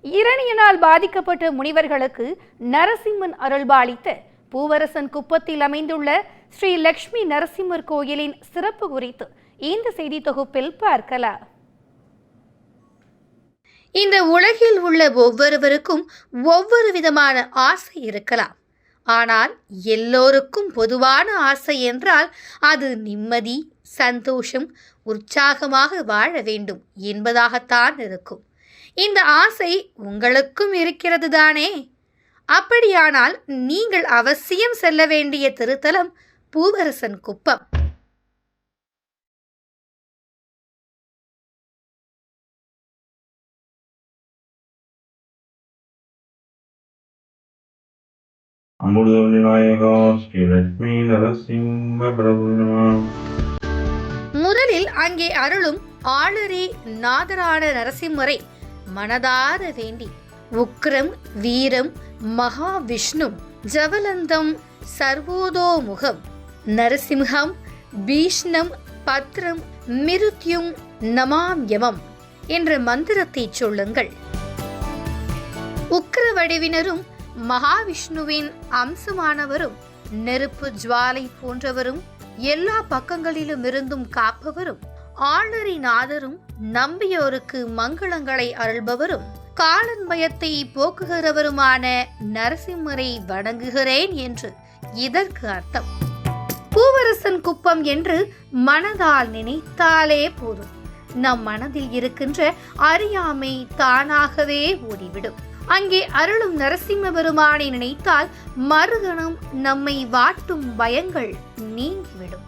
இரணியனால் பாதிக்கப்பட்ட முனிவர்களுக்கு நரசிம்மன் அருள்பாலித்த பூவரசன் குப்பத்தில் அமைந்துள்ள ஸ்ரீ லட்சுமி நரசிம்மர் கோயிலின் சிறப்பு குறித்து இந்த செய்தி தொகுப்பில் பார்க்கலாம். இந்த உலகில் உள்ள ஒவ்வொருவருக்கும் ஒவ்வொரு விதமான ஆசை இருக்கலாம். ஆனால் எல்லோருக்கும் பொதுவான ஆசை என்றால் அது நிம்மதி, சந்தோஷம், உற்சாகமாக வாழ வேண்டும் என்பதாகத்தான் இருக்கும். இந்த ஆசை உங்களுக்கும் இருக்கிறது தானே? அப்படியானால் நீங்கள் அவசியம் செல்ல வேண்டிய திருத்தலம் பூவரசன் குப்பம். முதலில் அங்கே அருளும் ஆளரே நாதரான நரசிம்மரை மனதார வேண்டி உக்ரம், வீரம், மகாவிஷ்ணு, ஜவலந்தம், சர்வோதோமுகம், நரசிம்ஹம், பீஷ்ணம், பத்ரம், மிருத்யும், நமாம்யமம் என்ற மந்திரத்தை சொல்லுங்கள். உக்ர வடிவினரும் மகாவிஷ்ணுவின் அம்சமானவரும் நெருப்பு ஜுவாலை போன்றவரும் எல்லா பக்கங்களிலும் இருந்தும் காப்பவரும் ஆளரிநாதரும் நம்பியோருக்கு மங்களங்களை அருள்பவரும் காலன் பயத்தை போக்குகிறவருமான நரசிம்மரை வணங்குகிறேன் என்று இதற்கு அர்த்தம். பூவரசன் குப்பம் என்று மனதால் நினைத்தாலே போதும், நம் மனதில் இருக்கின்ற அறியாமை தானாகவே ஓடிவிடும். அங்கே அருளும் நரசிம்ம பெருமானை நினைத்தால் மறுகணம் நம்மை வாட்டும் பயங்கள் நீங்கிவிடும்.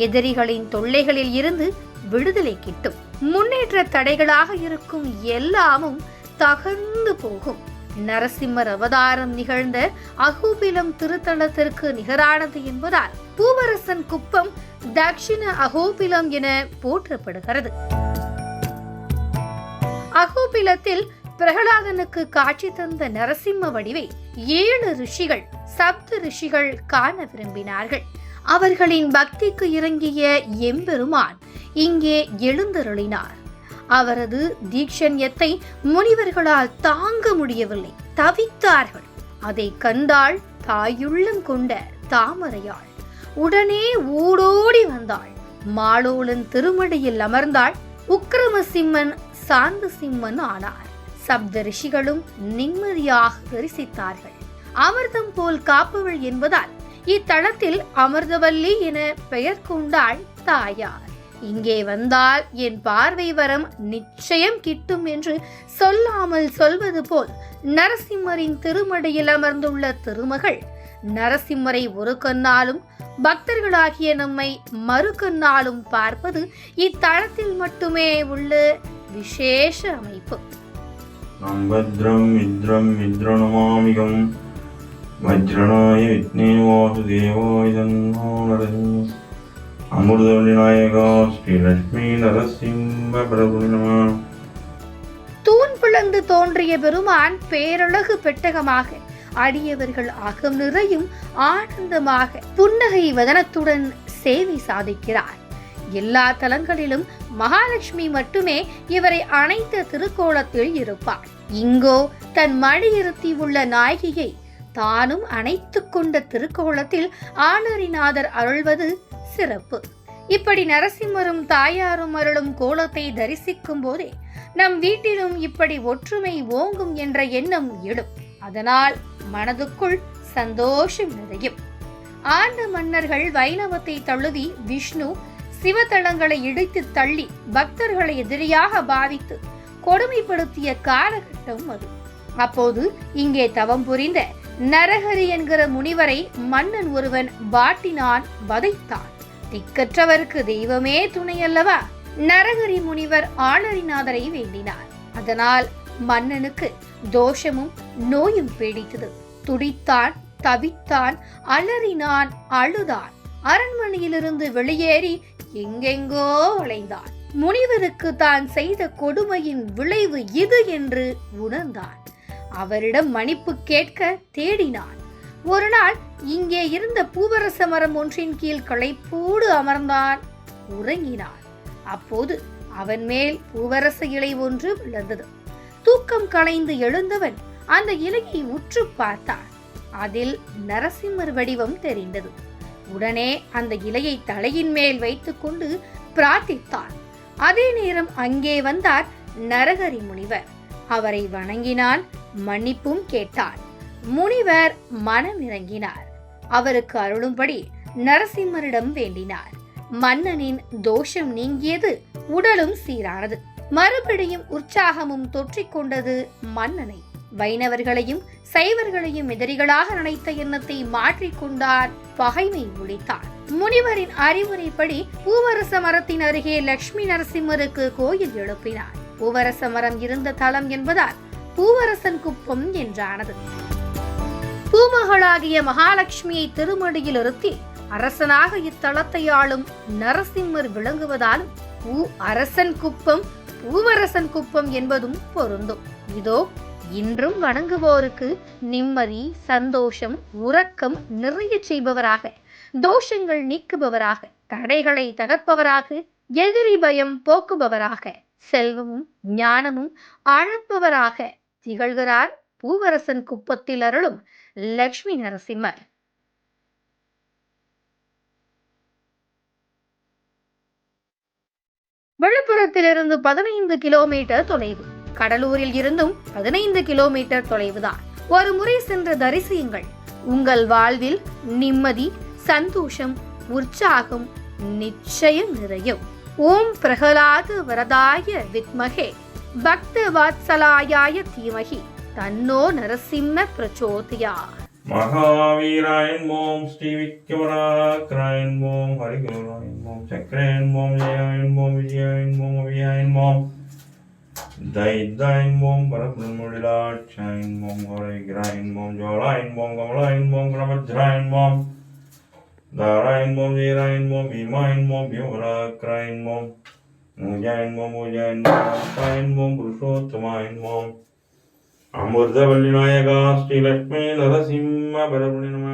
எதிரிகளின் தொல்லைகளில் இருந்து விடுதலை கிட்டும். முன்னேற்ற தடைகளாக இருக்கும் எல்லாமும் தகர்ந்து போகும். நரசிம்மர் அவதாரம் நிகழ்ந்த அகோபிலம் திருத்தலத்திற்கு நிகரானது என்பதால் பூவரசன் குப்பம் தட்சிண அகோபிலம் என போற்றப்படுகிறது. அகோபிலத்தில் பிரகலாதனுக்கு காட்சி தந்த நரசிம்ம வடிவை 7 ரிஷிகள், சப்த ரிஷிகள் காண விரும்பினார்கள். அவர்களின் பக்திக்கு இறங்கிய எம்பெருமான் இங்கே எழுந்தருளினார். அவரது தீட்சண்யத்தை முனிவர்களால் தாங்க முடியவில்லை, தவித்தார்கள். அதை கண்டாள் தாயுள்ளம் கொண்ட தாமரையாள். உடனே ஓடோடி வந்தாள். மாலோலன் திருமடியில் அமர்ந்தாள். உக்கிரமசிம்மன் சாந்த சிம்மன் ஆனார். சப்த ரிஷிகளும் நிம்மதியாக தரிசித்தார்கள். அமிர்தம் போல் காப்பவள் என்பதால் இத்தலத்தில் அமிர்தவல்லி என பெயர் கொண்டாள் தாயார். இங்கே வந்தால் என் பார்வை வரம் நிச்சயம் கிட்டும் என்று சொல்லாமல் சொல்வது போல் நரசிம்மரின் திருமடியில் அமர்ந்துள்ள திருமகள் நரசிம்மரை ஒரு கண்ணாலும் பக்தர்களாகிய நம்மை மறு கண்ணாலும் பார்ப்பது இத்தலத்தில் மட்டுமே உள்ள விசேஷ அமைப்பு. பத்ரம் மித்ரம் மித்ரணமாமிகம் வஜ்ரணாய வித்னே வாசுதேவாய தன்னோ நரசிம்ம அமிர்தவல்லி நாயகா ஸ்ரீ லட்சுமி நரசிம்ம பிரபு நமः. தூண் பிளந்து தோன்றிய பெருமான் பேரழகு பெட்டகமாக அடியவர்கள் அகம் நிறையும் ஆனந்தமாக புன்னகை வதனத்துடன் சேவை சாதிக்கிறார். எல்லா தலங்களிலும் மகாலட்சுமி மட்டுமே இவரை அணைத்த திருக்கோலத்தில் இருப்பார். இங்கோ தன் மடியிருத்தி உள்ள நாயகியை தானும் அணைத்துக் கொண்ட திருக்கோலத்தில் ஆளரிநாதர் அருள்வது சிறப்பு. இப்படி நரசிம்மரும் தாயாரும் அருளும் கோலத்தை தரிசிக்கும் போதே நம் வீட்டிலும் இப்படி ஒற்றுமை ஓங்கும் என்ற எண்ணம் எழும். அதனால் மனதுக்குள் சந்தோஷம் நிறையும். ஆண்ட மன்னர்கள் வைணவத்தை தழுவி விஷ்ணு சிவத்தலங்களை இடித்து தள்ளி பக்தர்களை எதிரியாக பாவித்து கொடுமைப்படுத்திய காலகட்டம் அது. அப்போது இங்கே தவம் புரிந்த நரஹரி என்கிற முனிவரை மன்னன் ஒருவன் வாட்டினான், வதைத்தான். திக்கற்றவருக்கு தெய்வமே துணை அல்லவா? நரஹரி முனிவர் ஆளரிநாதரை வேண்டினார். அதனால் மன்னனுக்கு தோஷமும் நோயும் பீடித்தது. துடித்தான், தவித்தான், அலறினான், அழுதான். அரண்மனையிலிருந்து வெளியேறி எங்கெங்கோ அலைந்தான். முனிவருக்கு தான் செய்த கொடுமையின் விளைவு இது என்று உணர்ந்தான். அவரிடம் மன்னிப்பு கேட்க தேடினான். ஒரு நாள் இங்கே இருந்த பூவரச மரம் ஒன்றின் கீழ் களைப்போடு அமர்ந்தான், உறங்கினான். அப்போது அவன் மேல் பூவரச இலை ஒன்று விழுந்தது. தூக்கம் கலைந்து எழுந்தவன் அந்த இலையை உற்று பார்த்தான். அதில் நரசிம்மர் வடிவம் தெரிந்தது. உடனே அந்த இலையை தலையின் மேல் வைத்துக் கொண்டு பிரார்த்தித்தான். அதே நேரம் அங்கே வந்தார் நரஹரி முனிவர். அவரை வணங்கினான், மன்னிப்பும் கேட்டான். முனிவர் மனமிறங்கினார். அவருக்கு அருளும்படி நரசிம்மரிடம் வேண்டினார். மன்னனின் தோஷம் நீங்கியது, உடலும் சீரானது. மறுபடியும் உற்சாகமும் தொற்றிக்கொண்டது மன்னனை. வைணவர்களையும் சைவர்களையும் எதிரிகளாக நினைத்த எண்ணத்தை மாற்றிக்கொண்டார், பகைமை ஒழித்தார். முனிவரின் அறிவுரைப்படி பூவரச மரத்தின் அருகே லட்சுமி நரசிம்மருக்கு கோயில் எழுப்பினார். பூவரச மரம் இருந்த தலம் என்பதால் பூவரசன் குப்பம் என்றானது. பூமகளாகிய மகாலட்சுமியை திருமடியில் இருத்தி அரசனாக இத்தலத்தை ஆளும் நரசிம்மர் விளங்குவதாலும் பூ அரசன் குப்பம் பூவரசன் குப்பம் என்பதும் பொருந்தும். இதோ இன்றும் வணங்குவோருக்கு நிம்மதி, சந்தோஷம், உறக்கம் நிறைய செய்பவராக, தோஷங்கள் நீக்குபவராக, தடைகளை தகர்ப்பவராக, எதிரி பயம் போக்குபவராக, செல்வமும் ஞானமும் ஆழ்ப்பவராக திகழ்கிறார் பூவரசன் குப்பத்தில் அருளும் லட்சுமி நரசிம்மர். விழுப்புரத்திலிருந்து 15 கிலோமீட்டர் தொலைவு, கடலூரில் இருந்தும் 15 கிலோமீட்டர் தொலைவுதான். ஒரு முறை சென்று தரிசியுங்கள். உங்கள் வாழ்வில் நிம்மதி, சந்தோஷம், உற்சாகம் நிச்சயம் நிறையும். ஓம் பிரகலாத வரதாய வித்மகே பக்த வாத்சலாயாய தீமகி தன்னோ நரசிம்ம பிரச்சோதயாத். மகாவீராயன் ஓம், ஸ்ரீ விக்ரமராக்கராயன் ஓம், ஹரிகுராயன் ஓம், சக்கரன் ஓம், ஜெயாயன் ஓம், விஜயாயன் ஓம், அவியாயன் ஓம், தைதாயன் ஓம், பரபிரம்மொழிலாட்சாயன் ஓம், ஹரிகிராயன் ஓம், ஜோலாயன் ஓம், கமலாயன் ஓம், குணபத்ராயன் ஓம், தாராயன் ஓம், வீராயன் ஓம், பீமாயன் ஓம், பீமராக்கராயன் ஓம், மூஜாயன் ஓம், மூஜாயன் ஓம், புருஷோத்தமாயன் ஓம், அமிர்தவல்லி நாயகா ஸ்ரீ லட்சுமி நரசிம்ம பரபுணி நம.